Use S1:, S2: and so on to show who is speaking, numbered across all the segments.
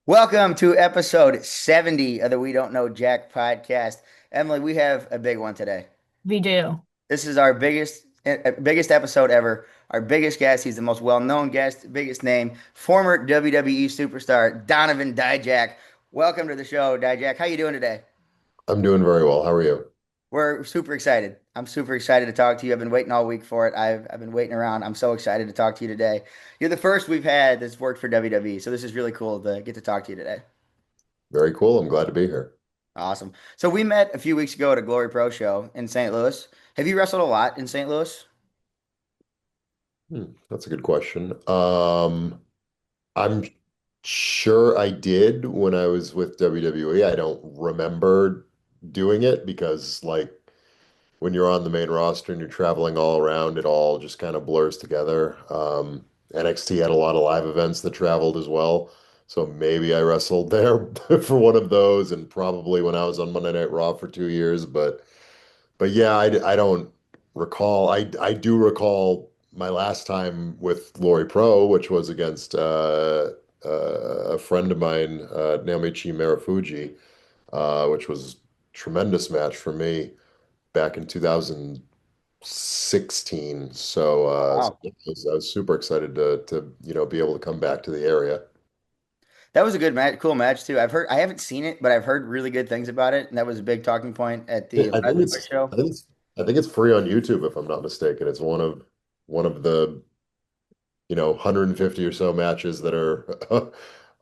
S1: Welcome to episode 70 of the We Don't Know Jack podcast. Emily, we have a big one today.
S2: We do.
S1: This is our biggest episode ever. Our biggest guest, he's the most well-known guest, biggest name, former WWE superstar Donovan Dijak. Welcome to the show, Dijak. How you doing today?
S3: I'm doing very well. How are you?
S1: We're super excited. I'm super excited to talk to you. I've been waiting all week for it. I've been waiting around. I'm so excited to talk to you today. You're the first we've had that's worked for WWE, so this is really cool to get to talk to you today.
S3: Very cool. I'm glad to be here.
S1: Awesome. So we met a few weeks ago at a Glory Pro show in St. Louis. Have you wrestled a lot in St. Louis?
S3: That's a good question. I'm sure I did when I was with WWE. I don't remember doing it because, like, when you're on the main roster and you're traveling all around, it all just kind of blurs together. NXT had a lot of live events that traveled as well. So maybe I wrestled there for one of those, and probably when I was on Monday Night Raw for 2 years. But yeah, I don't recall. I do recall my last time with Glory Pro, which was against a friend of mine, Naomichi Marufuji, which was a tremendous match for me back in 2016. So
S1: Wow.
S3: I was super excited to be able to come back to the area.
S1: That was a good match, cool match too. I haven't seen it, but I've heard really good things about it, and that was a big talking point at
S3: Yeah,
S1: the last show.
S3: I think it's free on YouTube if I'm not mistaken. It's one of the 150 or so matches that are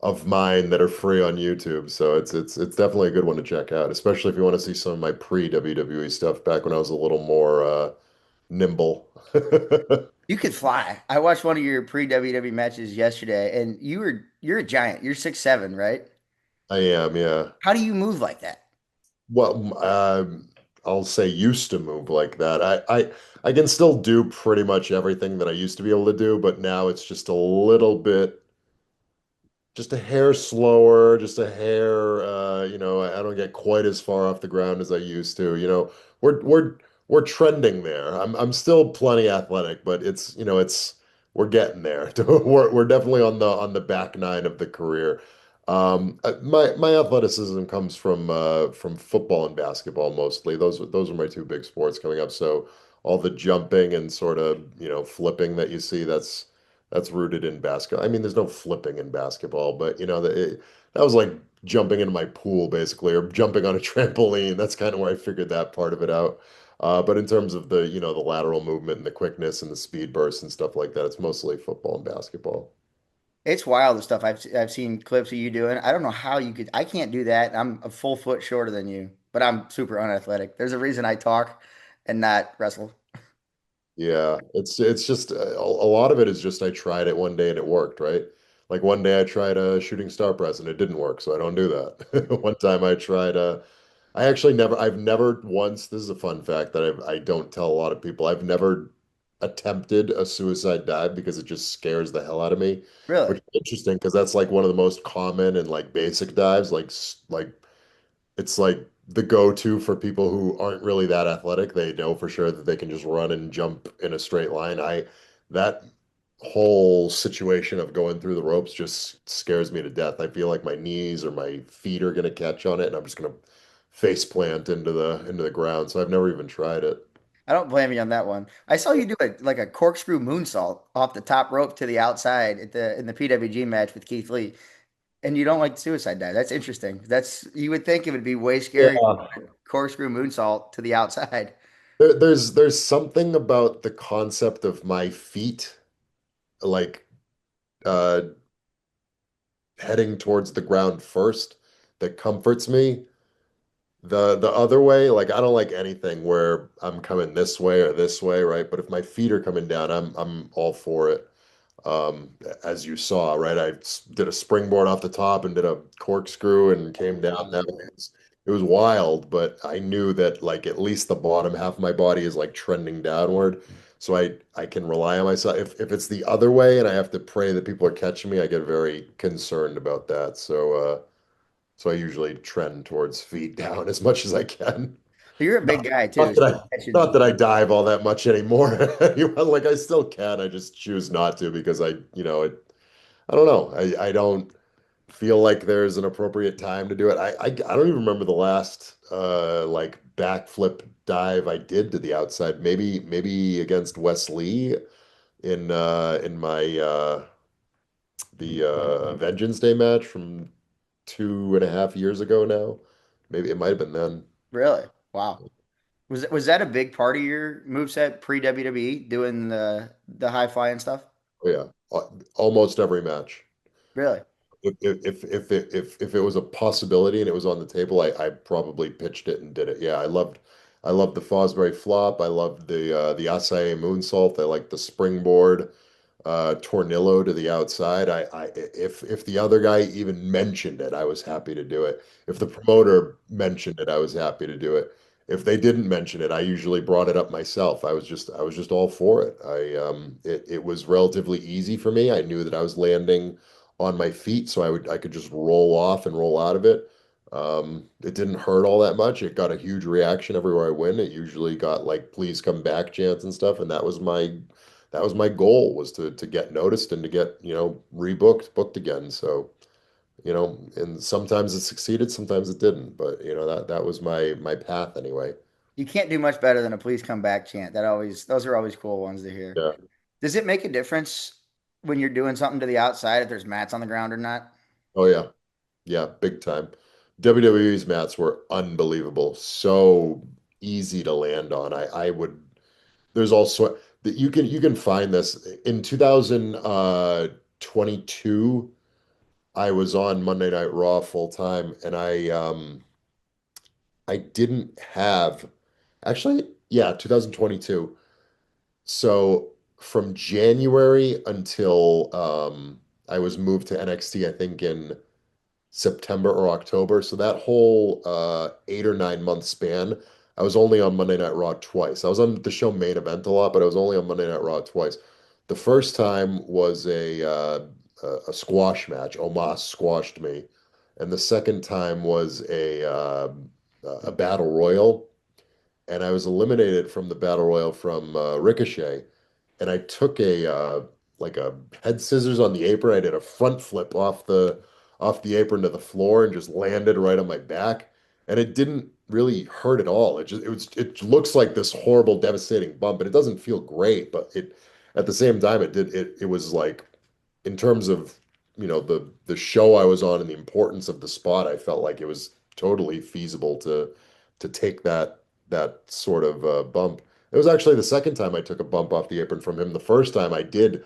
S3: of mine that are free on YouTube. So it's definitely a good one to check out, especially if you want to see some of my pre-WWE stuff back when I was a little more nimble.
S1: You could fly. I watched one of your pre-WWE matches yesterday, and you're a giant. You're 6'7", right?
S3: I am, yeah.
S1: How do you move like that?
S3: Well, I'll say used to move like that. I can still do pretty much everything that I used to be able to do, but now it's just a little bit, just a hair slower, just a hair, I don't get quite as far off the ground as I used to. We're trending there. I'm still plenty athletic, but we're getting there. We're definitely on the back nine of the career. My athleticism comes from football and basketball mostly. Those are my two big sports coming up. So all the jumping and sort of flipping that you see, that's rooted in basketball. I mean, there's no flipping in basketball, but that was like jumping into my pool basically, or jumping on a trampoline. That's kind of where I figured that part of it out. But in terms of the lateral movement and the quickness and the speed bursts and stuff like that, it's mostly football and basketball.
S1: It's wild the stuff I've seen clips of you doing. I don't know how you could. I can't do that. I'm a full foot shorter than you, but I'm super unathletic. There's a reason I talk and not wrestle.
S3: Yeah, it's just a lot of it is just I tried it one day and it worked, right? Like one day I tried a shooting star press and it didn't work, so I don't do that. One time I tried I've never once, this is a fun fact that I don't tell a lot of people. I've never attempted a suicide dive because it just scares the hell out of me,
S1: Really?
S3: which is interesting because that's like one of the most common and like basic dives, like it's like the go-to for people who aren't really that athletic. They know for sure that they can just run and jump in a straight line. That whole situation of going through the ropes just scares me to death. I feel like my knees or my feet are going to catch on it and I'm just going to face plant into the ground. So I've never even tried it.
S1: I don't blame you on that one. I saw you do a corkscrew moonsault off the top rope to the outside at the in the PWG match with Keith Lee, and you don't like the suicide dive. That's interesting. That's you would think it would be way scarier
S3: Yeah.
S1: than a corkscrew moonsault to the outside.
S3: There's something about the concept of my feet like uh heading towards the ground first that comforts me. The other way, like I don't like anything where I'm coming this way or this way, right? But if my feet are coming down, I'm all for it. Um, as you saw, right? Did a springboard off the top and did a corkscrew and came down. It was wild, but I knew that like at least the bottom half of my body is like trending downward. So I can rely on myself. If it's the other way and I have to pray that people are catching me, I get very concerned about that. So I usually trend towards feet down as much as I can.
S1: You're a big
S3: Not,
S1: guy too,
S3: not
S1: so
S3: that I
S1: that should.
S3: not that I dive all that much anymore. Like I still can. I just choose not to because I don't know. I don't. feel like there's an appropriate time to do it. I don't even remember the last like backflip dive I did to the outside. Maybe against Wes Lee in my the Vengeance Day match from 2.5 years ago now. Maybe it might have been then.
S1: Really? Wow. Was that a big part of your moveset pre WWE doing the high flying stuff?
S3: Oh, yeah, almost every match.
S1: Really?
S3: If it was a possibility and it was on the table, I probably pitched it and did it. Yeah, I loved the Fosbury flop. I loved the Asai moonsault. I liked the springboard tornillo to the outside. If the other guy even mentioned it, I was happy to do it. If the promoter mentioned it, I was happy to do it. If they didn't mention it, I usually brought it up myself. I was just all for it. It was relatively easy for me. I knew that I was landing on my feet, so I could just roll off and roll out of it. It didn't hurt all that much. It got a huge reaction everywhere I went. It usually got like "please come back" chants and stuff, and that was my goal, was to get noticed and to get rebooked, booked again. So and sometimes it succeeded, sometimes it didn't, but that was my path anyway.
S1: You can't do much better than a please come back chant. Those are always cool ones to hear.
S3: Yeah.
S1: Does it make a difference when you're doing something to the outside if there's mats on the ground or not?
S3: Oh yeah. Yeah, big time. WWE's mats were unbelievable, so easy to land on. I would There's also that you can find this in 2022. I was on Monday Night Raw full time, and I didn't have, actually, yeah, 2022. So from January until I was moved to NXT, I think in September or October. So that whole 8 or 9 month span, I was only on Monday Night Raw twice. I was on the show Main Event a lot, but I was only on Monday Night Raw twice. The first time was a squash match. Omos squashed me, and the second time was a battle royal, and I was eliminated from the battle royal from Ricochet, and I took a like a head scissors on the apron. I did a front flip off the apron to the floor and just landed right on my back, and it didn't really hurt at all. It looks like this horrible, devastating bump, and it doesn't feel great, but it at the same time it was like, in terms of the show I was on and the importance of the spot, I felt like it was totally feasible to take that sort of bump. It was actually the second time I took a bump off the apron from him. The first time I did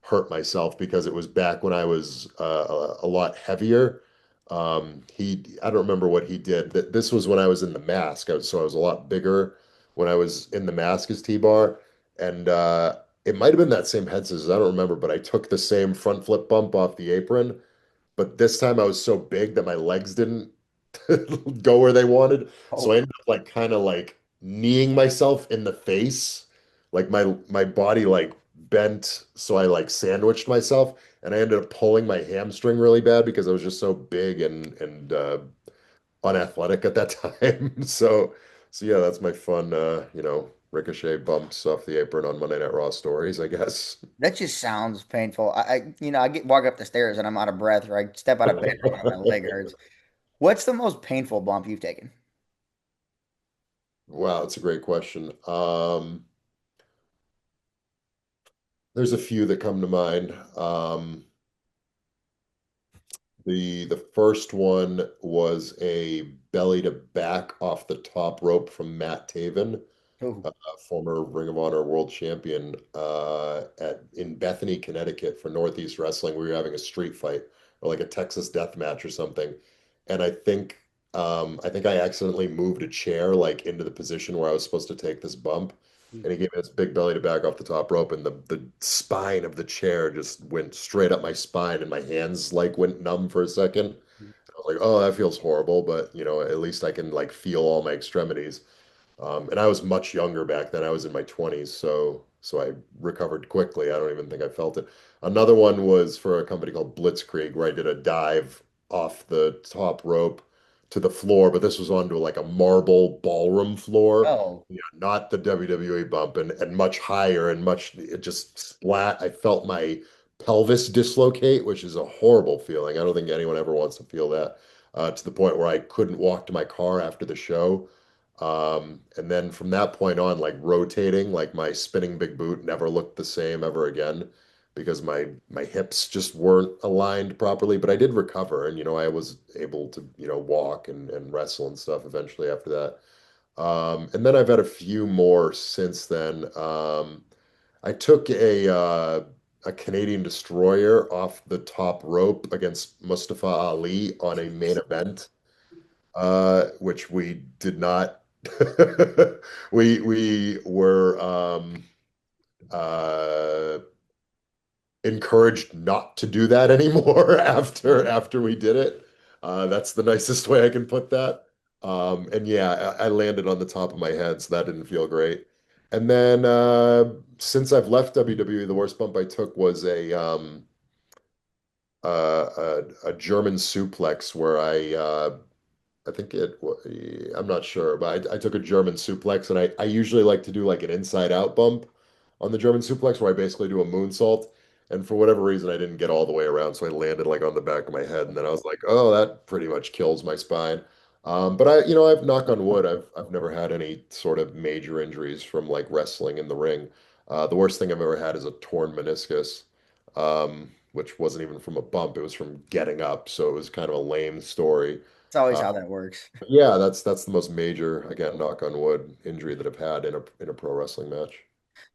S3: hurt myself because it was back when I was a lot heavier. I don't remember what he did. This was when I was in the mask. So I was a lot bigger when I was in the mask as T-Bar, and it might have been that same head scissors. I don't remember, but I took the same front flip bump off the apron. But this time I was so big that my legs didn't go where they wanted. So I
S1: Oh,
S3: ended up like kind of like kneeing myself in the face. Like my body like bent, so I like sandwiched myself, and I ended up pulling my hamstring really bad because I was just so big and unathletic at that time. So yeah, that's my fun Ricochet bumps off the apron on Monday Night Raw stories, I guess.
S1: that just sounds painful. I get walk up the stairs and I'm out of breath, or I step out of bed and my leg hurts. What's the most painful bump you've taken?
S3: Wow, that's a great question. There's a few that come to mind. The first one was a belly to back off the top rope from Matt Taven,
S1: Oh,
S3: former Ring of Honor world champion, at in Bethany, Connecticut for Northeast Wrestling. We were having a street fight or like a Texas death match or something, and I think I accidentally moved a chair like into the position where I was supposed to take this bump, and he gave me this big belly to back off the top rope, and the spine of the chair just went straight up my spine, and my hands like went numb for a second. I was like, oh, that feels horrible, but at least I can like feel all my extremities. And I was much younger back then. I was in my 20s, so I recovered quickly. I don't even think I felt it. Another one was for a company called Blitzkrieg, where I did a dive off the top rope to the floor, but this was onto like a marble ballroom floor,
S1: oh,
S3: not the WWE bump, and much higher and much, it just splat. I felt my pelvis dislocate, which is a horrible feeling. I don't think anyone ever wants to feel that, to the point where I couldn't walk to my car after the show. And then from that point on, like rotating, like my spinning big boot never looked the same ever again because my hips just weren't aligned properly. But I did recover, and I was able to walk and wrestle and stuff eventually after that. And then I've had a few more since then. I took a Canadian destroyer off the top rope against Mustafa Ali on a main event, which we did not. We were uh, encouraged not to do that anymore after we did it. That's the nicest way I can put that. And yeah, I landed on the top of my head, so that didn't feel great. And then since I've left WWE, the worst bump I took was a German suplex where I think I'm not sure, but I took a German suplex, and I usually like to do like an inside out bump on the German suplex where I basically do a moonsault. And for whatever reason, I didn't get all the way around. So I landed like on the back of my head. And then I was like, oh, that pretty much kills my spine. But I've knock on wood, I've never had any sort of major injuries from like wrestling in the ring. The worst thing I've ever had is a torn meniscus, which wasn't even from a bump. It was from getting up. So it was kind of a lame story.
S1: It's always
S3: Uh,
S1: how that works.
S3: yeah, that's the most major, again, knock on wood, injury that I've had in a pro wrestling match.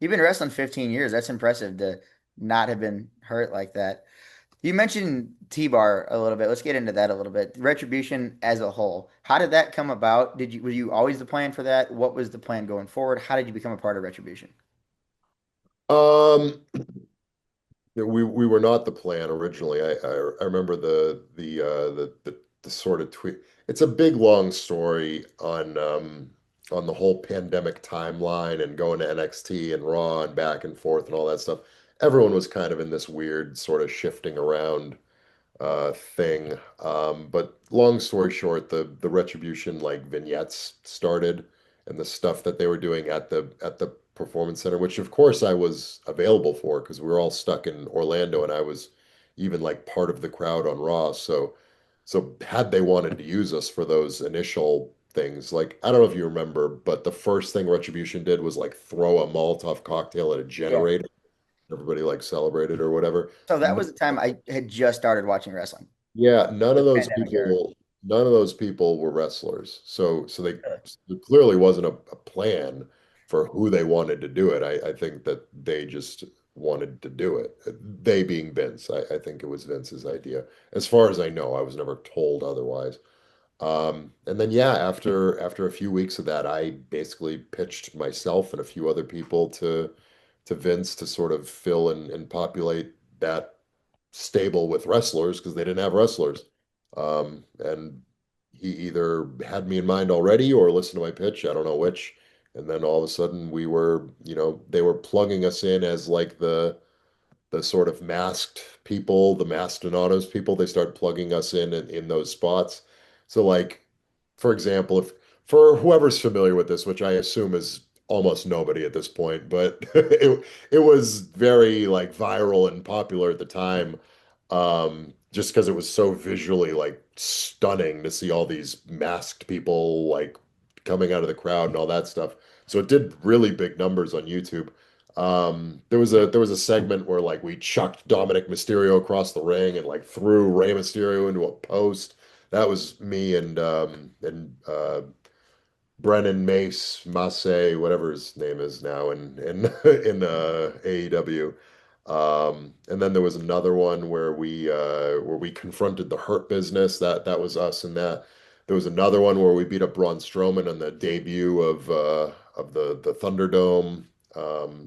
S1: You've been wrestling 15 years. That's impressive to not have been hurt like that. You mentioned T-Bar a little bit. Let's get into that a little bit. Retribution as a whole. How did that come about? Were you always the plan for that? What was the plan going forward? How did you become a part of Retribution?
S3: Um, we were not the plan originally. I remember the sort of tweet. It's a big long story on the whole pandemic timeline and going to NXT and Raw and back and forth and all that stuff. Everyone was kind of in this weird sort of shifting around thing. But long story short, the Retribution like vignettes started, and the stuff that they were doing at the performance center, which of course I was available for because we were all stuck in Orlando, and I was even like part of the crowd on Raw. So had they wanted to use us for those initial things, like I don't know if you remember, but the first thing Retribution did was like throw a Molotov cocktail at a
S1: Yeah.
S3: generator. Everybody like celebrated or whatever.
S1: So that was the time I had just started watching wrestling.
S3: Yeah, none of
S1: The
S3: those
S1: pandemic era.
S3: people, none of those people were wrestlers. So there clearly wasn't a plan for who they wanted to do it. I think that they just wanted to do it. They being Vince. I think it was Vince's idea. As far as I know, I was never told otherwise. And then yeah, after a few weeks of that, I basically pitched myself and a few other people to Vince to sort of fill and populate that stable with wrestlers because they didn't have wrestlers. And he either had me in mind already or listened to my pitch, I don't know which. And then all of a sudden they were plugging us in as like the sort of masked people, the masked Donatos people. They start plugging us in those spots. So like, for example, if for whoever's familiar with this, which I assume is almost nobody at this point, but it was very like viral and popular at the time, just because it was so visually like stunning to see all these masked people like coming out of the crowd and all that stuff. So it did really big numbers on YouTube. There was a segment where like we chucked Dominic Mysterio across the ring and like threw Rey Mysterio into a post. That was me and Brennan Mace, whatever his name is now in in AEW. And then there was another one where we confronted the Hurt Business. That was us in that. There was another one where we beat up Braun Strowman on the debut of the Thunderdome.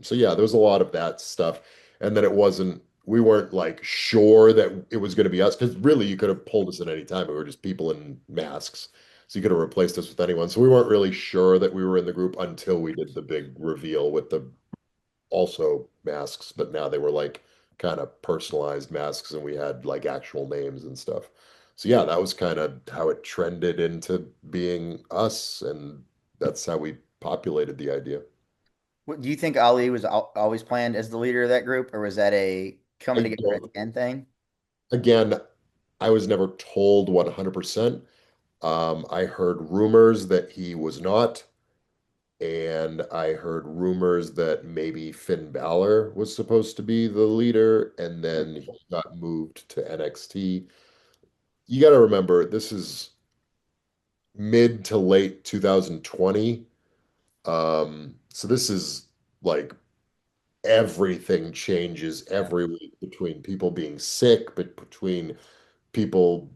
S3: So yeah, there was a lot of that stuff. And then we weren't like sure that it was going to be us because really you could have pulled us at any time. We were just people in masks. So you could have replaced us with anyone. So we weren't really sure that we were in the group until we did the big reveal with the also masks, but now they were like kind of personalized masks and we had like actual names and stuff. So yeah, that was kind of how it trended into being us, and that's how we populated the idea.
S1: Do you think Ali was always planned as the leader of that group, or was that a coming
S3: I
S1: together at
S3: don't,
S1: the end thing?
S3: again, I was never told 100%. I heard rumors that he was not, and I heard rumors that maybe Finn Balor was supposed to be the leader, and then he got moved to NXT. You got to remember, this is mid to late 2020. So this is like everything changes
S1: Yeah.
S3: every week between people being sick, but between people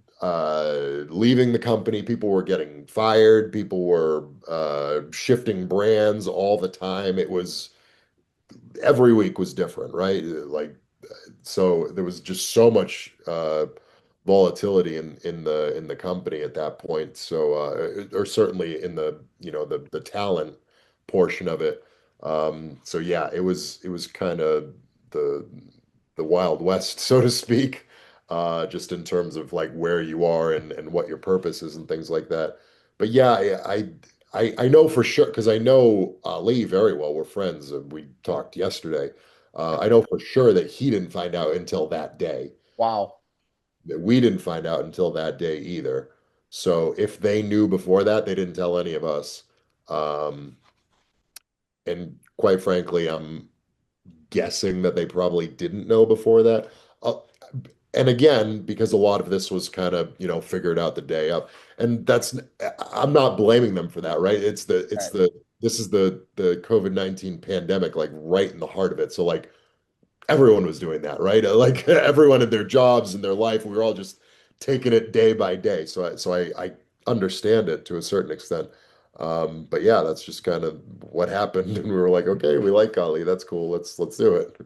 S3: leaving the company, people were getting fired, people were shifting brands all the time. It was every week was different, right? Like so there was just so much volatility in the company at that point. So or certainly in the the talent portion of it. So yeah, it was kind of the the Wild West, so to speak, just in terms of like where you are and what your purpose is and things like that. But yeah, I know for sure because I know Ali very well. We're friends, and we talked yesterday. I know for sure that he didn't find out until that day.
S1: Wow.
S3: That we didn't find out until that day either. So if they knew before that, they didn't tell any of us. Um, and quite frankly, I'm guessing that they probably didn't know before that. Uh, and again, because a lot of this was kind of, figured out the day up. And I'm not blaming them for that, right?
S1: Right.
S3: This is the COVID-19 pandemic, like right in the heart of it. So like everyone was doing that, right? Like everyone in their jobs and their life, we were all just taking it day by day. So I understand it to a certain extent. But yeah, that's just kind of what happened, and we were like, okay, we like Kali, that's cool. Let's do it.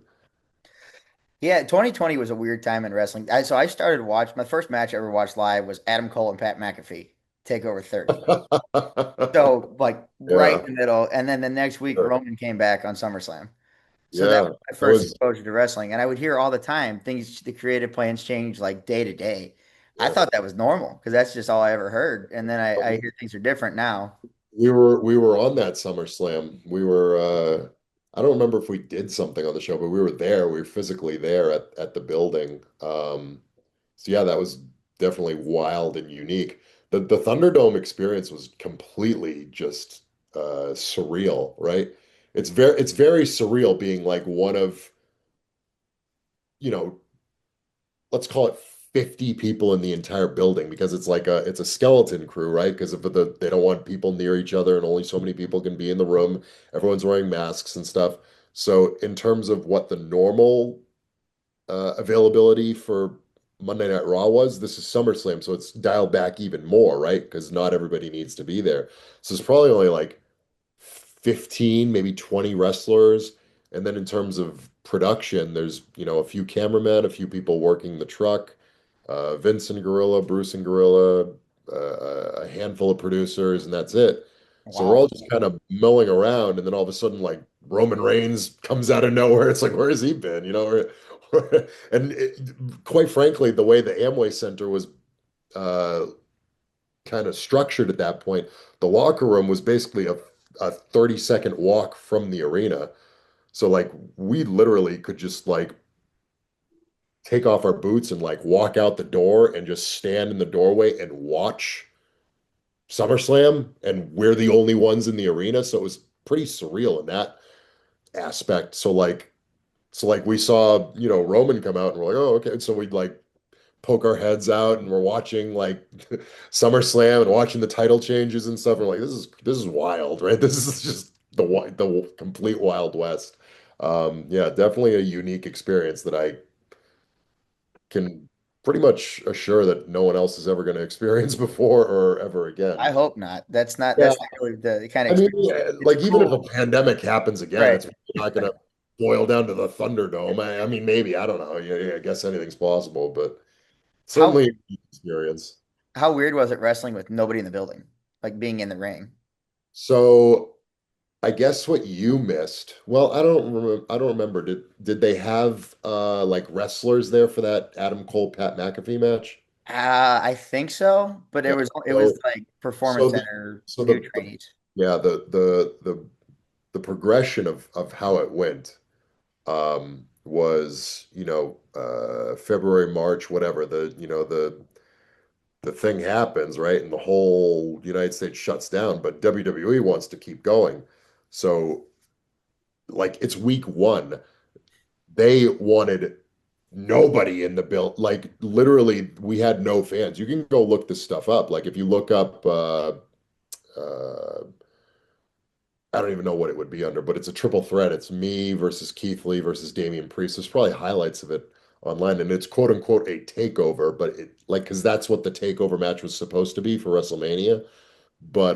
S1: Yeah, 2020 was a weird time in wrestling. So I started watching my first match I ever watched live was Adam Cole and Pat McAfee take over 30. So like right
S3: Yeah,
S1: in the middle, and then the next week
S3: sure.
S1: Roman came back on SummerSlam. So that
S3: Yeah.
S1: was my
S3: That
S1: first
S3: was
S1: exposure to wrestling, and I would hear all the time things, the creative plans change like day to day. I
S3: yeah.
S1: thought that was normal because that's just all I ever heard, and then I hear things are different now.
S3: We were on that SummerSlam. We were I don't remember if we did something on the show, but we were there. We were physically there at the building. So yeah, that was definitely wild and unique. The Thunderdome experience was completely just surreal, right? It's very surreal being like one of, you know, let's call it 50 people in the entire building because it's a skeleton crew, right? Because of they don't want people near each other and only so many people can be in the room. Everyone's wearing masks and stuff. So in terms of what the normal availability for Monday Night Raw was, this is SummerSlam, so it's dialed back even more, right? Because not everybody needs to be there. So it's probably only like 15, maybe 20 wrestlers. And then in terms of production, there's, a few cameramen, a few people working the truck, Vince and Gorilla, Bruce and Gorilla, a handful of producers, and that's it. So we're
S1: Wow.
S3: all just kind of milling around, and then all of a sudden, like Roman Reigns comes out of nowhere. It's like, where has he been? And quite frankly, the way the Amway Center was uh, kind of structured at that point, the locker room was basically a 30-second walk from the arena. So like we literally could just like take off our boots and like walk out the door and just stand in the doorway and watch SummerSlam, and we're the only ones in the arena. So it was pretty surreal in that aspect. So like we saw, Roman come out and we're like, oh, okay. So we'd like poke our heads out and we're watching like SummerSlam and watching the title changes and stuff. And we're like, this is wild, right? This is just the complete Wild West. Yeah, definitely a unique experience that I can pretty much assure that no one else is ever going to experience before or ever
S1: I
S3: again.
S1: hope not.
S3: Yeah,
S1: That's not really the kind of
S3: I mean,
S1: experience. It's
S3: like even if a
S1: cool,
S3: pandemic happens again,
S1: right?
S3: it's not going to boil down to the Thunderdome. I mean, maybe I don't know. Yeah, I guess anything's possible, but
S1: How
S3: certainly a unique experience.
S1: how weird was it wrestling with nobody in the building, like being in the ring?
S3: So I guess what you missed. Well, I don't remember. Did they have like wrestlers there for that Adam Cole Pat McAfee match?
S1: I think so, but
S3: Yeah.
S1: it was
S3: So
S1: like performance
S3: so the
S1: center
S3: so
S1: new
S3: the
S1: trainees.
S3: yeah, the progression of how it went was, February, March, whatever, the thing happens, right? And the whole United States shuts down, but WWE wants to keep going. So, like, it's week one. They wanted nobody in the build. Like, literally, we had no fans. You can go look this stuff up. Like, if you look up, uh, I don't even know what it would be under, but it's a triple threat. It's me versus Keith Lee versus Damian Priest. There's probably highlights of it online, and it's quote unquote a takeover, but it like because that's what the takeover match was supposed to be for WrestleMania. But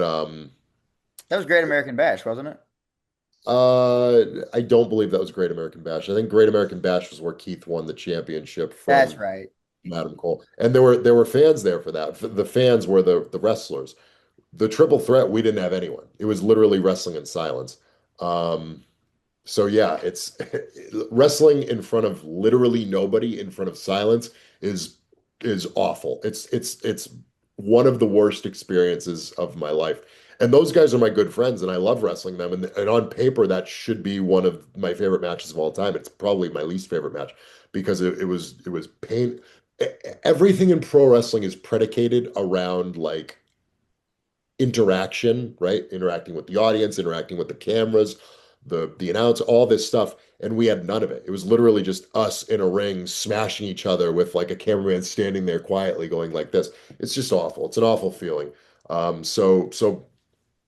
S1: That was Great American Bash, wasn't it?
S3: I don't believe that was Great American Bash. I think Great American Bash was where Keith won the championship
S1: That's
S3: from
S1: right.
S3: Adam Cole, and there were fans there for that. The fans were the wrestlers. The triple threat, we didn't have anyone. It was literally wrestling in silence. Um, So yeah, it's wrestling in front of literally nobody in front of silence is is awful. It's one of the worst experiences of my life. And those guys are my good friends and I love wrestling them. And on paper, that should be one of my favorite matches of all time. It's probably my least favorite match because it was pain. Everything in pro wrestling is predicated around like interaction, right? Interacting with the audience, interacting with the cameras, the announce, all this stuff, and we had none of it. It was literally just us in a ring smashing each other with like a cameraman standing there quietly going like this. It's just awful. It's an awful feeling. So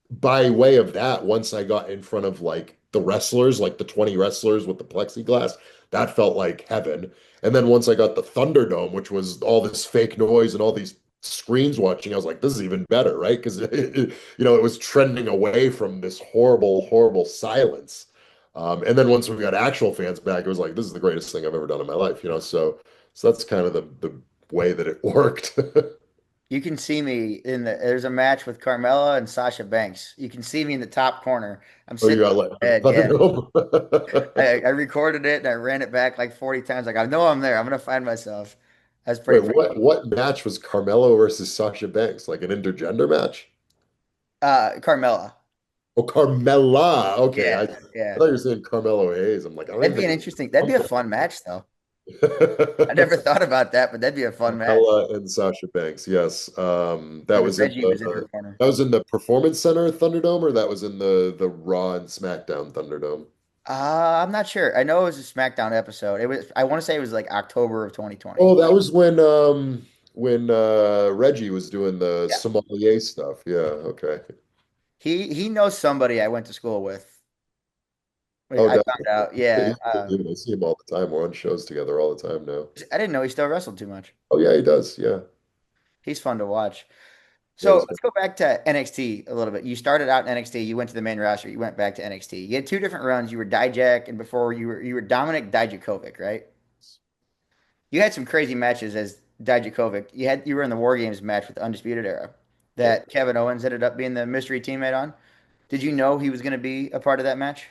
S3: by way of that, once I got in front of like the wrestlers, like the 20 wrestlers with the plexiglass, that felt like heaven. And then once I got the Thunderdome, which was all this fake noise and all these screens watching, I was like, this is even better, right? Because it was trending away from this horrible, horrible silence. And then once we got actual fans back, it was like, this is the greatest thing I've ever done in my life. So that's kind of the way that it worked.
S1: You can see me there's a match with Carmella and Sasha Banks. You can see me in the top corner. I'm
S3: Oh, you
S1: sitting
S3: got
S1: on
S3: like
S1: the
S3: the
S1: bed. Yeah.
S3: Thunderdome.
S1: I recorded it and I ran it back like 40 times. Like, I know I'm there. I'm gonna find myself. That's
S3: Wait,
S1: pretty
S3: what match was Carmelo versus Sasha Banks? Like an intergender match?
S1: Carmella.
S3: Oh, Carmella. Okay, I
S1: Yeah,
S3: thought
S1: yeah.
S3: you were saying Carmelo Hayes. I'm like, I don't even think
S1: That'd be a fun match though. I never thought about that, but that'd be a fun match.
S3: Carmella and Sasha Banks. Yes, that
S1: And
S3: was in
S1: Reggie was in her
S3: the
S1: corner.
S3: that was in the Performance Center Thunderdome, or that was in the Raw and SmackDown Thunderdome.
S1: I'm not sure. I know it was a SmackDown episode. I want to say it was like October of 2020.
S3: Oh, that was when Reggie was doing the
S1: Yeah.
S3: sommelier stuff. Yeah, okay.
S1: He knows somebody I went to school with.
S3: Oh,
S1: I found
S3: definitely.
S1: out. Yeah.
S3: I see him all the time. We're on shows together all the time now.
S1: I didn't know he still wrestled too much.
S3: Oh yeah, he does. Yeah.
S1: He's fun to watch.
S3: Yeah,
S1: So
S3: he's
S1: let's go back to NXT a little bit. You started out in NXT, you went to the main roster, you went back to NXT. You had two different runs. You were Dijak, and before you were Dominic Dijakovic, right? You had some crazy matches as Dijakovic. You were in the War Games match with the Undisputed Era
S3: good.
S1: that Kevin Owens ended up being the mystery teammate on. Did you know he was going to be a part of that match?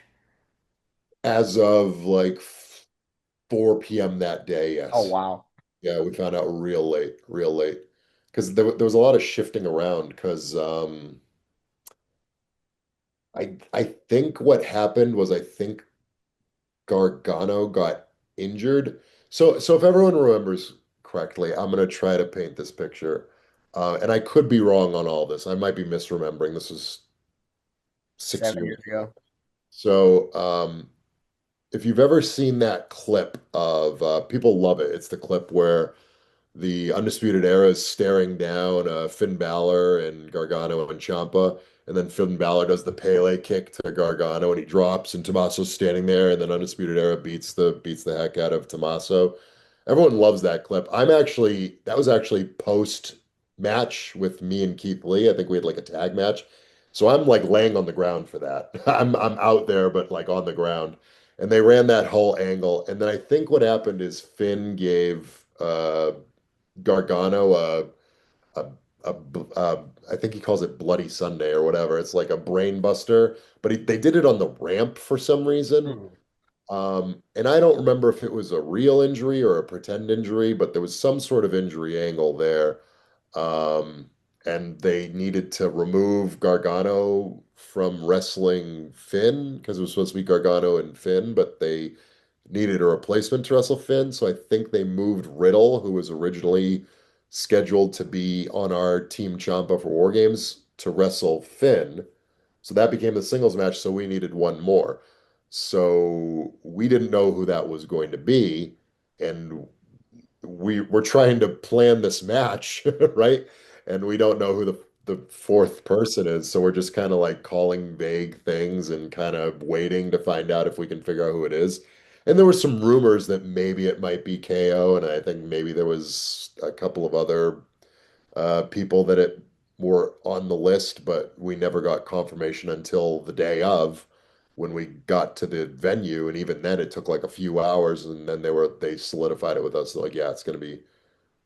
S3: As of like 4 p.m. that day,
S1: Oh
S3: yes.
S1: wow.
S3: Yeah, we found out real late, real late. Because there was a lot of shifting around because I think what happened was I think Gargano got injured. So if everyone remembers correctly, I'm gonna try to paint this picture. And I could be wrong on all this. I might be misremembering. This was 6 years
S1: 7 years
S3: ago.
S1: ago.
S3: So if you've ever seen that clip of people love it, it's the clip where the Undisputed Era is staring down Finn Balor and Gargano and Ciampa, and then Finn Balor does the Pele kick to Gargano, and he drops, and Tommaso's standing there, and then Undisputed Era beats the heck out of Tommaso. Everyone loves that clip. That was actually post match with me and Keith Lee. I think we had like a tag match. So I'm like laying on the ground for that. I'm out there, but like on the ground. And they ran that whole angle. And then I think what happened is Finn gave Gargano a, I think he calls it Bloody Sunday or whatever. It's like a brain buster, but they did it on the ramp for some reason.
S1: Ooh.
S3: And I don't remember if it was a real injury or a pretend injury, but there was some sort of injury angle there. Um, and they needed to remove Gargano from wrestling Finn because it was supposed to be Gargano and Finn, but they needed a replacement to wrestle Finn. So I think they moved Riddle, who was originally scheduled to be on our Team Ciampa for War Games, to wrestle Finn. So that became the singles match. So we needed one more. So we didn't know who that was going to be. And we were trying to plan this match, right? And we don't know who the fourth person is. So we're just kind of like calling vague things and kind of waiting to find out if we can figure out who it is. And there were some rumors that maybe it might be KO, and I think maybe there was a couple of other people that it were on the list, but we never got confirmation until the day of when we got to the venue, and even then it took like a few hours, and then they solidified it with us. They're like, yeah, it's gonna be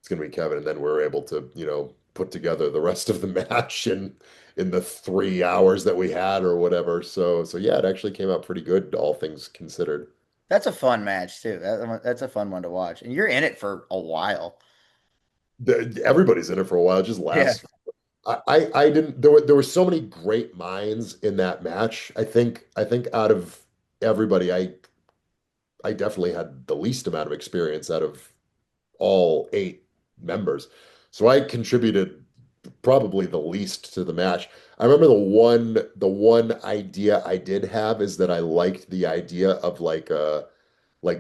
S3: Kevin, and then we were able to, put together the rest of the match in the 3 hours that we had or whatever. So yeah, it actually came out pretty good, all things considered.
S1: That's a fun match too. That's a fun one to watch, and you're in it for a while.
S3: Everybody's in it for a while. It just
S1: Yeah.
S3: lasts. I didn't there were so many great minds in that match. I think out of everybody, I definitely had the least amount of experience out of all 8 members. So I contributed probably the least to the match. I remember the one idea I did have is that I liked the idea of like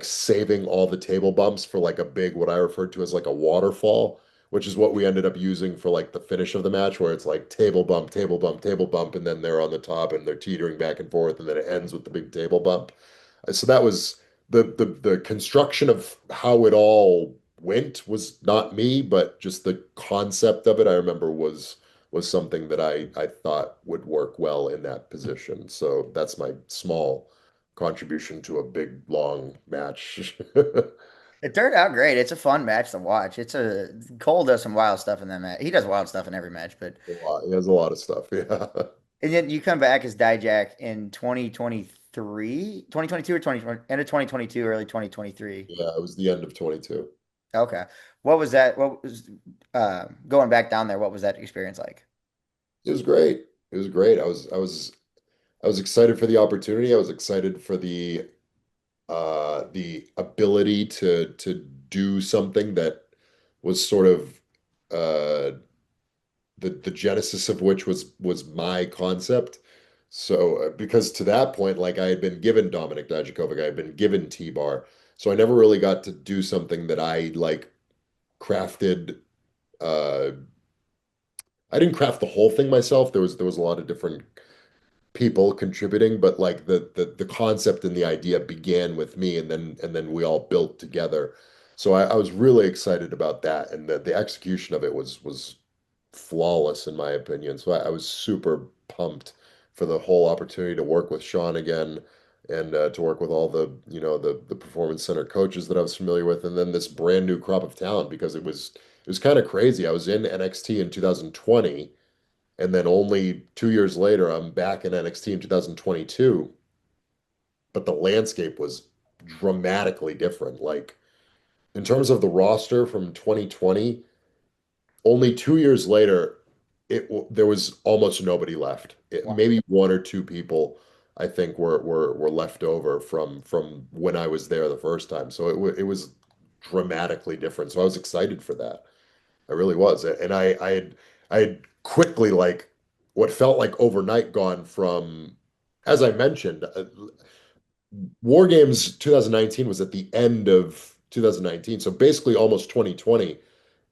S3: saving all the table bumps for like a big, what I referred to as like a waterfall, which is what we ended up using for like the finish of the match, where it's like table bump, table bump, table bump, and then they're on the top and they're teetering back and forth, and then it ends with the big table bump. So that was the construction of how it all went was not me, but just the concept of it, I remember was something that I thought would work well in that position. So that's my small contribution to a big long match.
S1: It turned out great. It's a fun match to watch. Cole does some wild stuff in that match. He does wild stuff in every match, but
S3: A lot. He has a lot of stuff. Yeah.
S1: and then you come back as Dijak in 2023, 2022 or 2020, end of 2022, early 2023.
S3: Yeah, it was the end of 22.
S1: Okay. What was that? What was going back down there? What was that experience like?
S3: It was great. It was great. I was excited for the opportunity. I was excited for the ability to do something that was sort of uh the genesis of which was my concept. So because to that point, like I had been given Dominic Dijakovic, I had been given T-Bar. So I never really got to do something that I like crafted. I didn't craft the whole thing myself. There was a lot of different people contributing, but like the concept and the idea began with me, and then we all built together. So I was really excited about that, and the execution of it was flawless in my opinion. So I was super pumped for the whole opportunity to work with Sean again, and to work with all the performance center coaches that I was familiar with, and then this brand new crop of talent, because it was kind of crazy. I was in NXT in 2020, and then only 2 years later, I'm back in NXT in 2022. But the landscape was dramatically different. Like in terms of the roster from 2020, only 2 years later, there was almost nobody left.
S1: Wow.
S3: Maybe one or two people, I think, were left over from when I was there the first time. So it was dramatically different. So I was excited for that. I really was. And I had quickly, like, what felt like overnight, gone from, as I mentioned, War Games 2019 was at the end of 2019, so basically almost 2020.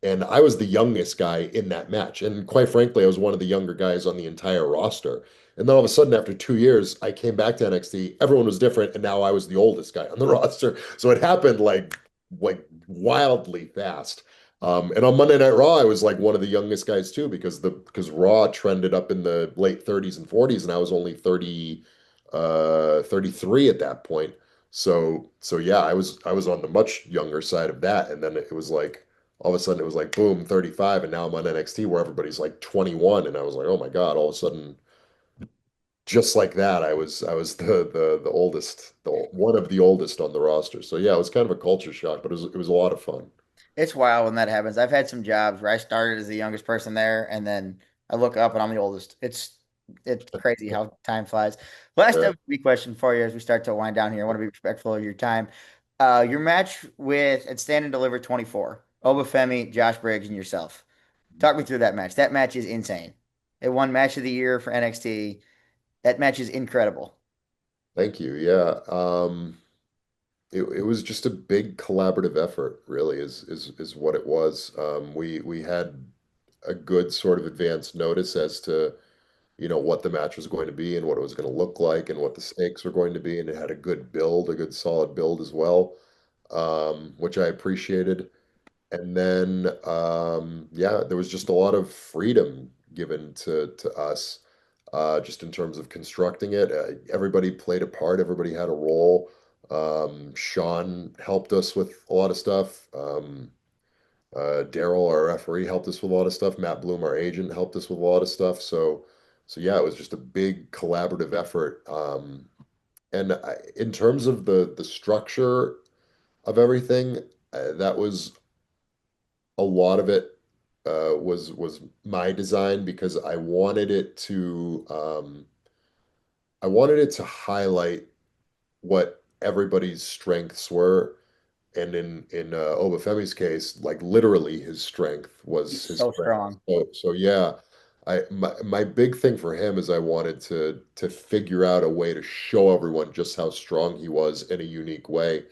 S3: And I was the youngest guy in that match. And quite frankly, I was one of the younger guys on the entire roster. And then all of a sudden, after 2 years, I came back to NXT. Everyone was different, and now I was the oldest guy on the roster. So it happened like wildly fast. And on Monday Night Raw, I was like one of the youngest guys too, because Raw trended up in the late 30s and 40s, and I was only 33 at that point. So yeah, I was on the much younger side of that, and then it was like all of a sudden it was like boom, 35, and now I'm on NXT where everybody's like 21, and I was like, oh my God, all of a sudden, just like that, I was the oldest, one of the oldest on the roster. So yeah, it was kind of a culture shock, but it was a lot of fun.
S1: It's wild when that happens. I've had some jobs where I started as the youngest person there, and then I look up and I'm the oldest. It's crazy how time flies. Last
S3: Yeah.
S1: WWE question for you as we start to wind down here. I want to be respectful of your time. Your match with at Stand and Deliver 24, Obafemi, Josh Briggs, and yourself. Talk me through that match. That match is insane. It won Match of the Year for NXT. That match is incredible.
S3: Thank you. Yeah. It was just a big collaborative effort, really, is what it was. We had a good sort of advance notice as to, what the match was going to be and what it was going to look like and what the stakes were going to be, and it had a good build, a good solid build as well, which I appreciated. And then, yeah, there was just a lot of freedom given to us, just in terms of constructing it. Everybody played a part, everybody had a role. Sean helped us with a lot of stuff. Daryl, our referee, helped us with a lot of stuff. Matt Bloom, our agent, helped us with a lot of stuff. So yeah, it was just a big collaborative effort. In terms of the structure of everything, that was a lot of it was my design because I wanted it to highlight what everybody's strengths were. And in Obafemi's case, like literally his strength was
S1: He's
S3: his
S1: so
S3: strength.
S1: strong.
S3: So yeah, my big thing for him is I wanted to figure out a way to show everyone just how strong he was in a unique way.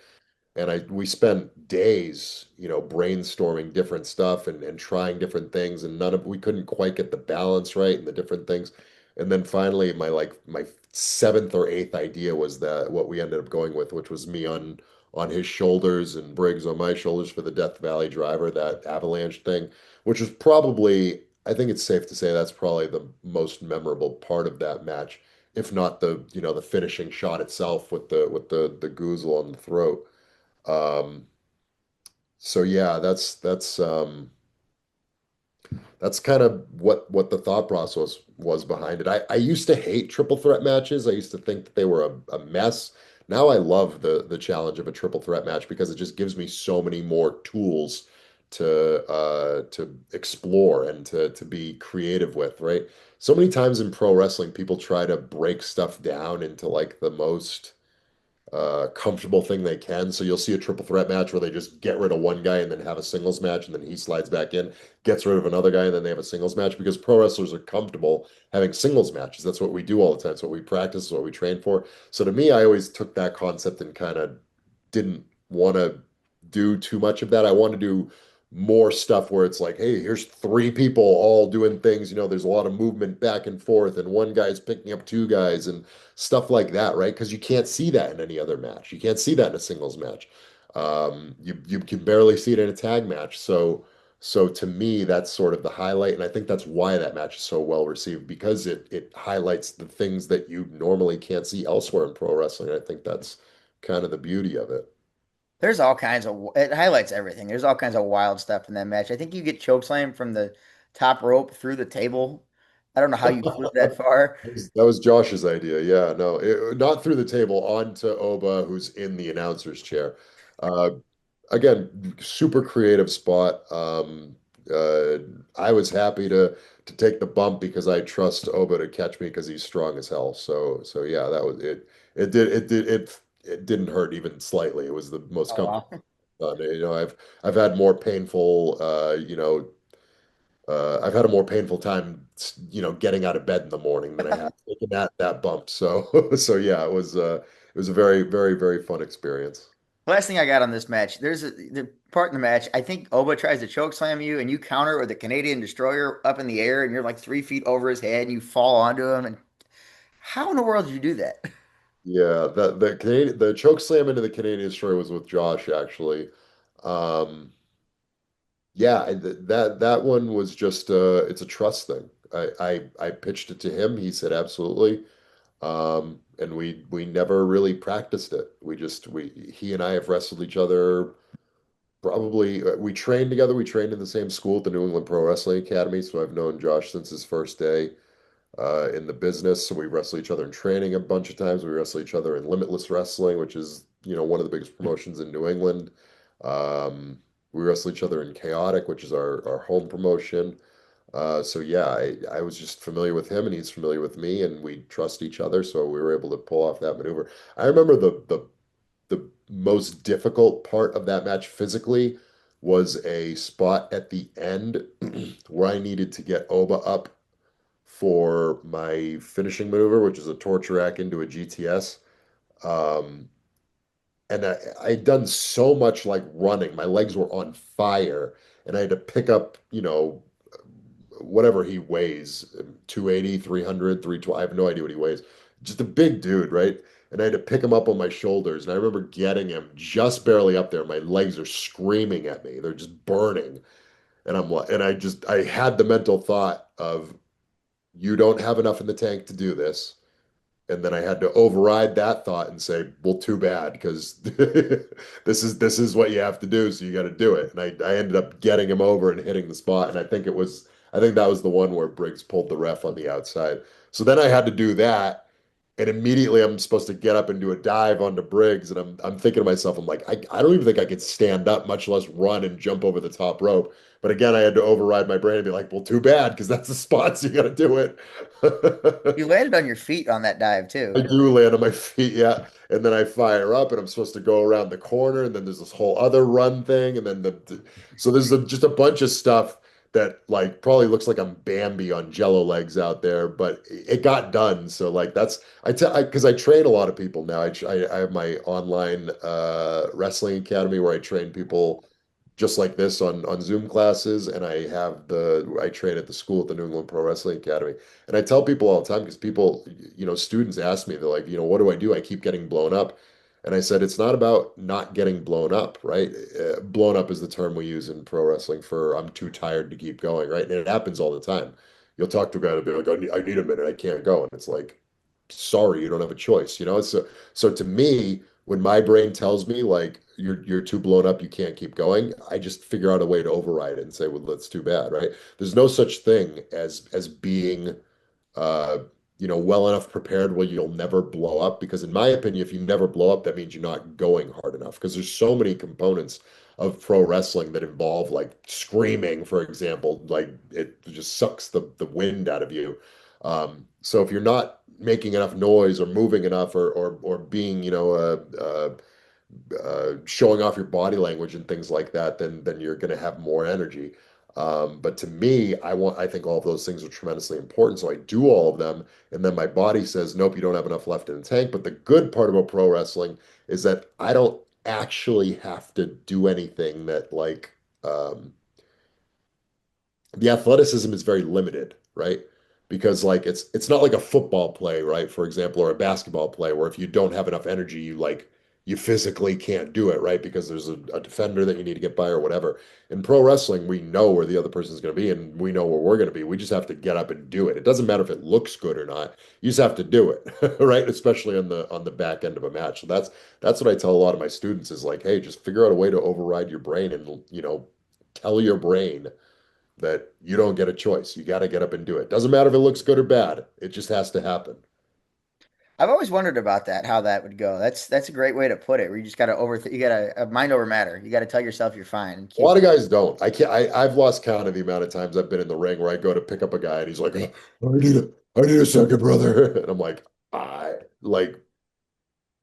S3: And we spent days, brainstorming different stuff and trying different things, and we couldn't quite get the balance right and the different things. And then finally, my seventh or eighth idea was that what we ended up going with, which was me on his shoulders and Briggs on my shoulders for the Death Valley Driver, that avalanche thing, which was probably, I think it's safe to say that's probably the most memorable part of that match, if not the finishing shot itself with the goozle on the throat. Um, so yeah, that's kind of what the thought process was behind it. I used to hate triple threat matches. I used to think that they were a mess. Now I love the challenge of a triple threat match because it just gives me so many more tools to explore and to be creative with, right? So many times in pro wrestling, people try to break stuff down into like the most comfortable thing they can. So you'll see a triple threat match where they just get rid of one guy and then have a singles match, and then he slides back in, gets rid of another guy, and then they have a singles match because pro wrestlers are comfortable having singles matches. That's what we do all the time. It's what we practice, it's what we train for. So to me, I always took that concept and kind of didn't want to do too much of that. I want to do more stuff where it's like, hey, here's three people all doing things. There's a lot of movement back and forth, and one guy's picking up two guys and stuff like that, right? Because you can't see that in any other match. You can't see that in a singles match. You can barely see it in a tag match. So to me, that's sort of the highlight, and I think that's why that match is so well received because it highlights the things that you normally can't see elsewhere in pro wrestling. I think that's kind of the beauty of it.
S1: There's all kinds of it highlights everything. There's all kinds of wild stuff in that match. I think you get chokeslammed from the top rope through the table. I don't know how you flew that far.
S3: That was Josh's idea. Yeah, no, not through the table, onto Oba, who's in the announcer's chair. Uh, Again, super creative spot. Uh, I was happy to take the bump because I trust Oba to catch me because he's strong as hell. So yeah, that was it. It didn't hurt even slightly. It was the most
S1: Oh
S3: comfortable
S1: wow.
S3: done. I've had more painful I've had a more painful time, getting out of bed in the morning than I had taking that bump. So so yeah, it was a very, very, very fun experience.
S1: Last thing I got on this match, there's the part in the match. I think Oba tries to choke slam you, and you counter with a Canadian Destroyer up in the air, and you're like 3 feet over his head, and you fall onto him. And how in the world did you do that?
S3: Yeah, the choke slam into the Canadian Destroyer was with Josh actually. Um, yeah, that one was just it's a trust thing. I pitched it to him. He said absolutely. And we never really practiced it. He and I have wrestled each other probably we trained together. We trained in the same school at the New England Pro Wrestling Academy, so I've known Josh since his first day in the business. So we wrestle each other in training a bunch of times. We wrestle each other in Limitless Wrestling, which is, one of the biggest promotions in New England. Um, we wrestle each other in Chaotic, which is our home promotion. So yeah, I was just familiar with him and he's familiar with me and we trust each other. So we were able to pull off that maneuver. I remember the most difficult part of that match physically was a spot at the end where I needed to get Oba up for my finishing maneuver, which is a torture rack into a GTS. Um, and I'd done so much like running, my legs were on fire, and I had to pick up, whatever he weighs, 280, 300, 320. I have no idea what he weighs. Just a big dude, right? And I had to pick him up on my shoulders. And I remember getting him just barely up there. My legs are screaming at me. They're just burning. And I'm like, and I had the mental thought of, you don't have enough in the tank to do this. And then I had to override that thought and say, well, too bad, because this is what you have to do, so you got to do it. And I ended up getting him over and hitting the spot. And I think that was the one where Briggs pulled the ref on the outside. So then I had to do that. And immediately I'm supposed to get up and do a dive onto Briggs. And I'm thinking to myself, I'm like, I don't even think I could stand up, much less run and jump over the top rope. But again, I had to override my brain and be like, well, too bad, because that's the spot, so you got to do it.
S1: You landed on your feet on that dive
S3: I
S1: too.
S3: do land on my feet, yeah. And then I fire up and I'm supposed to go around the corner and then there's this whole other run thing and then so there's just a bunch of stuff that like probably looks like I'm Bambi on Jello legs out there, but it got done. So like that's I tell because I train a lot of people now. I have my online wrestling academy where I train people just like this on Zoom classes, and I train at the school at the New England Pro Wrestling Academy. And I tell people all the time because people, students ask me, they're like, what do I do? I keep getting blown up. And I said, it's not about not getting blown up, right? Blown up is the term we use in pro wrestling for I'm too tired to keep going, right? And it happens all the time. You'll talk to a guy and be like, I need a minute, I can't go. And it's like, sorry, you don't have a choice, So to me, when my brain tells me like you're too blown up, you can't keep going, I just figure out a way to override it and say, well, that's too bad, right? There's no such thing as being uh, well enough prepared where you'll never blow up. Because in my opinion, if you never blow up, that means you're not going hard enough. Because there's so many components of pro wrestling that involve like screaming, for example, like it just sucks the wind out of you. So if you're not making enough noise or moving enough or being, showing off your body language and things like that, then you're going to have more energy. But to me, I think all of those things are tremendously important. So I do all of them, and then my body says, nope, you don't have enough left in the tank. But the good part about pro wrestling is that I don't actually have to do anything that the athleticism is very limited, right? Because like it's not like a football play, right? For example, or a basketball play where if you don't have enough energy, you physically can't do it, right? Because there's a defender that you need to get by or whatever. In pro wrestling, we know where the other person's going to be and we know where we're going to be. We just have to get up and do it. It doesn't matter if it looks good or not. You just have to do it, right? Especially on the back end of a match. So that's what I tell a lot of my students is like, hey, just figure out a way to override your brain and, tell your brain that you don't get a choice. You got to get up and do it. Doesn't matter if it looks good or bad. It just has to happen.
S1: I've always wondered about that, how that would go. That's a great way to put it. Where you just got to you got to mind over matter. You got to tell yourself you're fine and
S3: A
S1: keep.
S3: lot of guys don't. I can't. I've lost count of the amount of times I've been in the ring where I go to pick up a guy and he's like, I need a second, brother," and I'm like, I like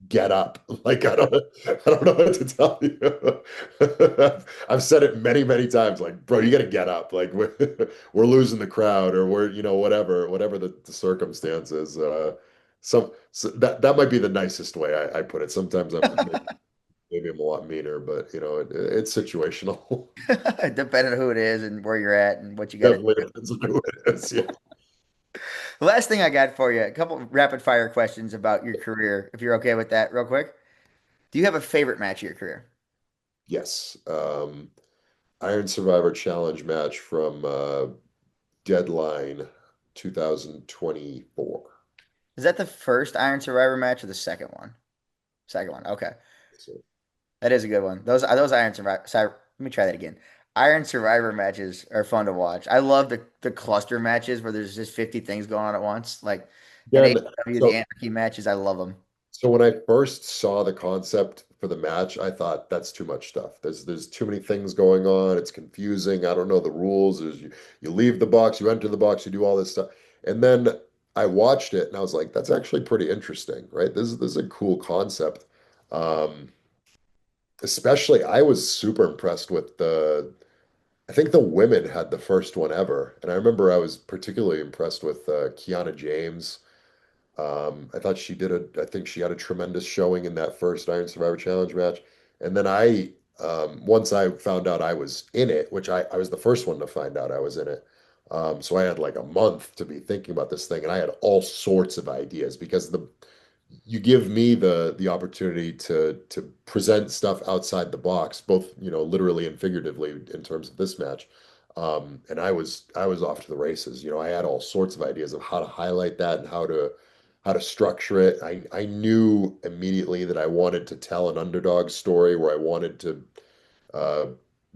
S3: get up. Like I don't know what to tell you. I've said it many, many times. Like, bro, you got to get up. Like we're losing the crowd, or we're whatever the circumstances. So that might be the nicest way I put it. Sometimes maybe I'm a lot meaner, but it's situational.
S1: Depending on who it is and where you're at and what you got to
S3: Definitely
S1: do.
S3: depends on who it is. Yeah.
S1: The last thing I got for you, a couple rapid fire questions about your career, if you're okay with that, real quick. Do you have a favorite match of your career?
S3: Yes. Iron Survivor Challenge match from Deadline 2024.
S1: Is that the first Iron Survivor match or the second one? Second one. Okay.
S3: So,
S1: That is a good one. Those Iron Survivor. Sorry, let me try that again. Iron Survivor matches are fun to watch. I love the cluster matches where there's just 50 things going on at once. Like an
S3: again,
S1: AEW, the
S3: so
S1: Anarchy matches, I love them.
S3: so when I first saw the concept for the match, I thought that's too much stuff. There's too many things going on. It's confusing. I don't know the rules. You leave the box, you enter the box, you do all this stuff. And then I watched it and I was like, that's actually pretty interesting, right? This is a cool concept. Um, Especially, I was super impressed with I think the women had the first one ever. And I remember I was particularly impressed with Kiana James. I think she had a tremendous showing in that first Iron Survivor Challenge match. And then once I found out I was in it, which I was the first one to find out I was in it. So I had like a month to be thinking about this thing, and I had all sorts of ideas because you give me the opportunity to present stuff outside the box, both, literally and figuratively in terms of this match. And I was off to the races. I had all sorts of ideas of how to highlight that and how to structure it. I knew immediately that I wanted to tell an underdog story where I wanted to uh,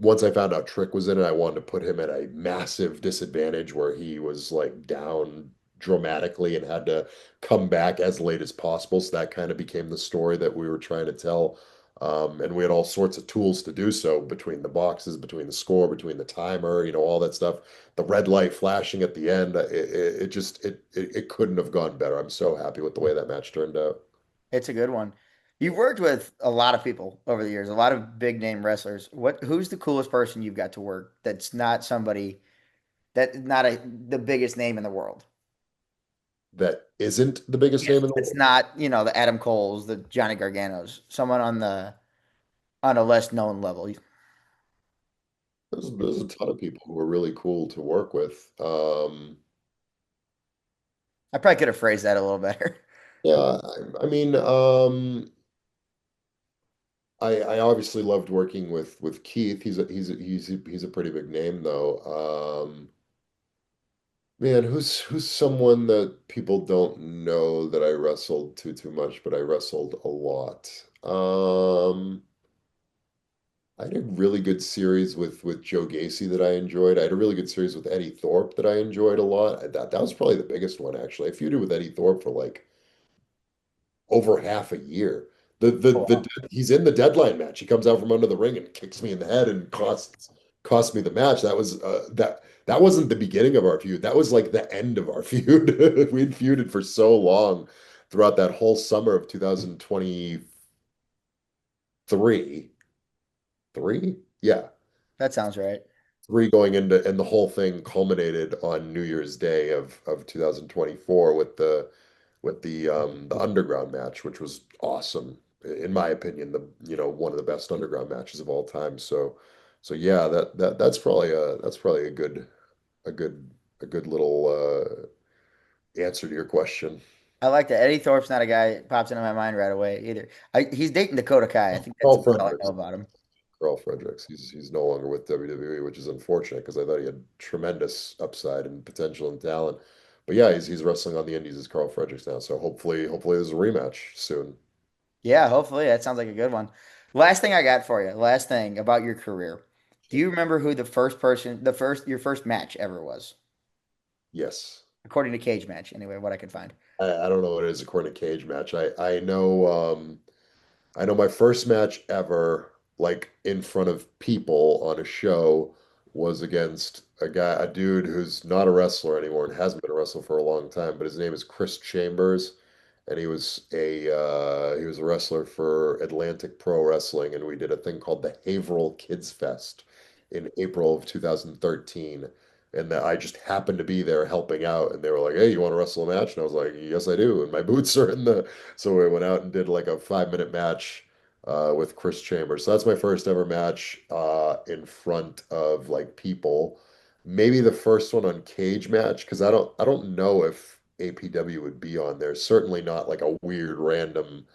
S3: once I found out Trick was in it, I wanted to put him at a massive disadvantage where he was like down dramatically and had to come back as late as possible. So that kind of became the story that we were trying to tell. And we had all sorts of tools to do so between the boxes, between the score, between the timer, all that stuff. The red light flashing at the end, it couldn't have gone better. I'm so happy with the way that match turned out.
S1: It's a good one. You've worked with a lot of people over the years, a lot of big name wrestlers. Who's the coolest person you've got to work that's not somebody not the biggest name in the world?
S3: That isn't the biggest
S1: Yes.
S3: name in the
S1: It's
S3: world.
S1: not, the Adam Coles, the Johnny Garganos, someone on a less known level.
S3: There's a ton of people who are really cool to work with.
S1: I probably could have phrased that a little better.
S3: Yeah, I mean, I obviously loved working with Keith. He's a pretty big name though. Man, who's someone that people don't know that I wrestled too much, but I wrestled a lot. I had a really good series with Joe Gacy that I enjoyed. I had a really good series with Eddie Thorpe that I enjoyed a lot. That was probably the biggest one actually. I feuded with Eddie Thorpe for like over half a year.
S1: Oh, wow.
S3: He's in the deadline match. He comes out from under the ring and kicks me in the head and costs me the match. That wasn't the beginning of our feud. That was like the end of our feud. We'd feuded for so long throughout that whole summer of 2023. Three? Yeah.
S1: That sounds right.
S3: Three going into, and the whole thing culminated on New Year's Day of 2024 with the underground match, which was awesome in my opinion. One of the best underground matches of all time. So yeah, that's probably a good a good little answer to your question.
S1: I like that. Eddie Thorpe's not a guy that pops into my mind right away either. He's dating Dakota Kai. I think that's
S3: Carl
S1: about all I know
S3: Fredericks.
S1: about him.
S3: Carl Fredericks. He's no longer with WWE, which is unfortunate because I thought he had tremendous upside and potential and talent. But yeah, he's wrestling on the Indies as Carl Fredericks now. So hopefully there's a rematch soon.
S1: Yeah, hopefully. That sounds like a good one. Last thing I got for you. Last thing about your career. Do you remember who your first match ever was?
S3: Yes.
S1: According to Cage Match, anyway, what I could find.
S3: I don't know what it is according to Cage Match. I know my first match ever, like in front of people on a show, was against a dude who's not a wrestler anymore and hasn't been a wrestler for a long time, but his name is Chris Chambers, and he was a wrestler for Atlantic Pro Wrestling, and we did a thing called the Haverhill Kids Fest in April of 2013. And that I just happened to be there helping out, and they were like, "Hey, you want to wrestle a match?" And I was like, "Yes, I do." And my boots are in the so we went out and did like a 5 minute match with Chris Chambers. So that's my first ever match in front of like people. Maybe the first one on Cage Match because I don't know if APW would be on there. Certainly not like a weird random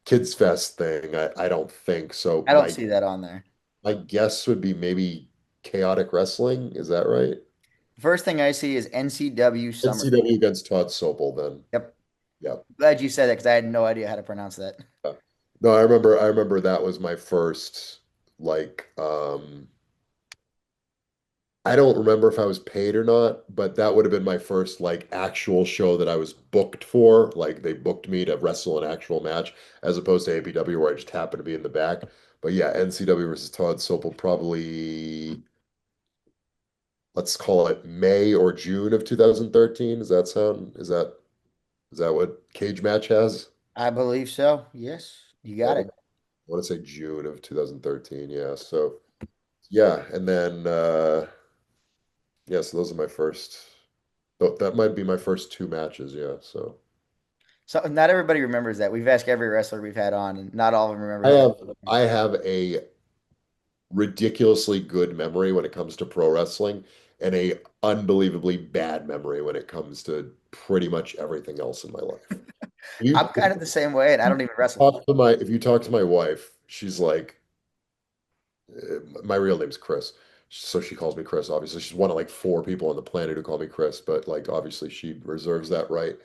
S3: Kids Fest thing. I don't think so.
S1: I don't
S3: My
S1: see that on there.
S3: my guess would be maybe Chaotic Wrestling. Is that right?
S1: First thing I see is NCW Summer.
S3: NCW against Todd Sopel then.
S1: Yep.
S3: Yeah.
S1: Glad you said that because I had no idea how to pronounce that.
S3: Yeah. No, I remember that was my first like I don't remember if I was paid or not, but that would have been my first like actual show that I was booked for. Like they booked me to wrestle an actual match as opposed to APW where I just happened to be in the back. But yeah, NCW versus Todd Sopel probably let's call it May or June of 2013. Does that sound is that what Cage Match has?
S1: I believe so. Yes, you got
S3: Okay.
S1: it.
S3: want to say June of 2013. Yeah. So yeah, and then yeah, so those are my first. That might be my first two matches. Yeah. So
S1: So not everybody remembers that. We've asked every wrestler we've had on, and not all of them
S3: I
S1: remembers that.
S3: have I have a ridiculously good memory when it comes to pro wrestling and a unbelievably bad memory when it comes to pretty much everything else in my life.
S1: I'm
S3: If
S1: kind of the same way, and I don't even wrestle.
S3: if you talk to my wife, she's like, my real name's Chris. So she calls me Chris. Obviously, she's one of like four people on the planet who call me Chris, but like obviously she reserves that right.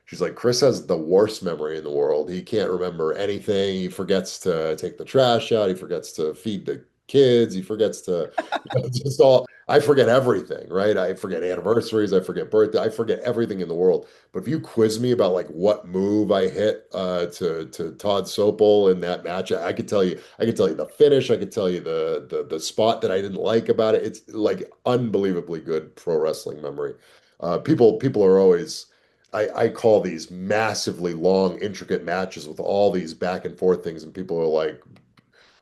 S3: She's like, Chris has the worst memory in the world. He can't remember anything. He forgets to take the trash out. He forgets to feed the kids. He forgets to, just all, I forget everything, right? I forget anniversaries. I forget birthday. I forget everything in the world. But if you quiz me about like what move I hit to Todd Sopel in that match, I could tell you the finish, I could tell you the spot that I didn't like about it. It's like unbelievably good pro wrestling memory. People are always I call these massively long, intricate matches with all these back and forth things, and people are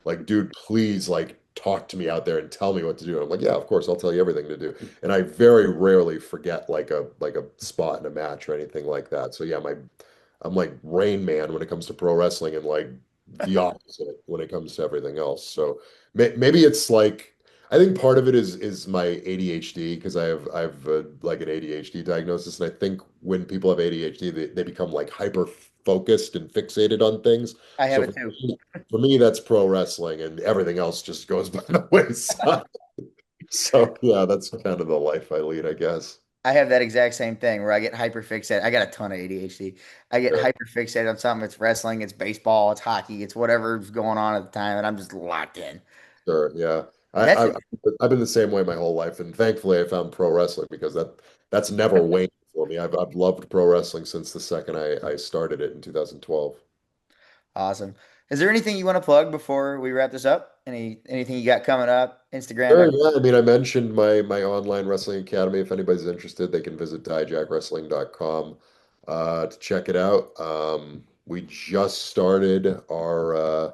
S3: like, dude, please like talk to me out there and tell me what to do. And I'm like, yeah, of course, I'll tell you everything to do. And I very rarely forget like a spot in a match or anything like that. So yeah, I'm like Rain Man when it comes to pro wrestling and like the opposite when it comes to everything else. So maybe it's like I think part of it is my ADHD because I've like an ADHD diagnosis, and I think when people have ADHD, they become like hyper focused and fixated on things.
S1: I have
S3: So
S1: it too.
S3: for me, that's pro wrestling, and everything else just goes by the wayside. So yeah, that's kind of the life I lead, I guess.
S1: I have that exact same thing where I get hyper fixated. I got a ton of ADHD. I get
S3: Yeah,
S1: hyper fixated on something. It's wrestling, it's baseball, it's hockey, it's whatever's going on at the time, and I'm just locked in.
S3: sure. Yeah.
S1: And that's
S3: I've been the same way my whole life, and thankfully I found pro wrestling because that's never waned for me. I've loved pro wrestling since the second I started it in 2012.
S1: awesome. Is there anything you want to plug before we wrap this up? Anything you got coming up?
S3: Sure,
S1: Instagram?
S3: yeah. I mean, I mentioned my online wrestling academy. If anybody's interested, they can visit dijakwrestling.com to check it out. We just started our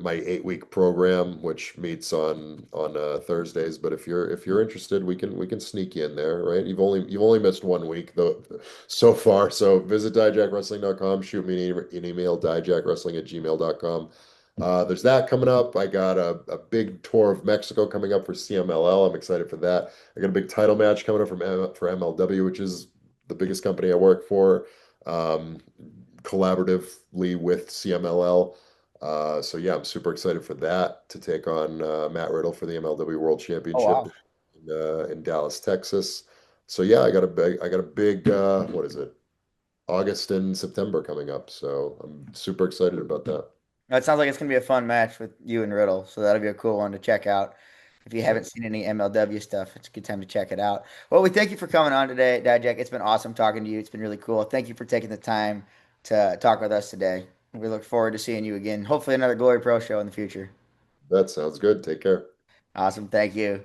S3: my 8 week program, which meets on Thursdays. But if you're interested, we can sneak you in there, right? You've only missed 1 week though so far. So visit dijakwrestling.com, shoot me an email, dijakwrestling@gmail.com. There's that coming up. I got a big tour of Mexico coming up for CMLL. I'm excited for that. I got a big title match coming up for MLW, which is the biggest company I work for, um, collaboratively with CMLL. So yeah, I'm super excited for that to take on Matt Riddle for the MLW World
S1: Oh
S3: Championship
S1: wow.
S3: in Dallas, Texas. So yeah, I got a big what is it? August and September coming up. So I'm super excited about that.
S1: That sounds like it's gonna be a fun match with you and Riddle, so that'll be a cool one to check out. If you
S3: Yeah,
S1: haven't seen any MLW stuff, it's a good time to check it out. Well, we thank you for coming on today, Dijak. It's been awesome talking to you. It's been really cool. Thank you for taking the time to talk with us today. We look forward to seeing you again. Hopefully, another Glory Pro show in the future.
S3: that sounds good. Take care.
S1: Awesome. Thank you.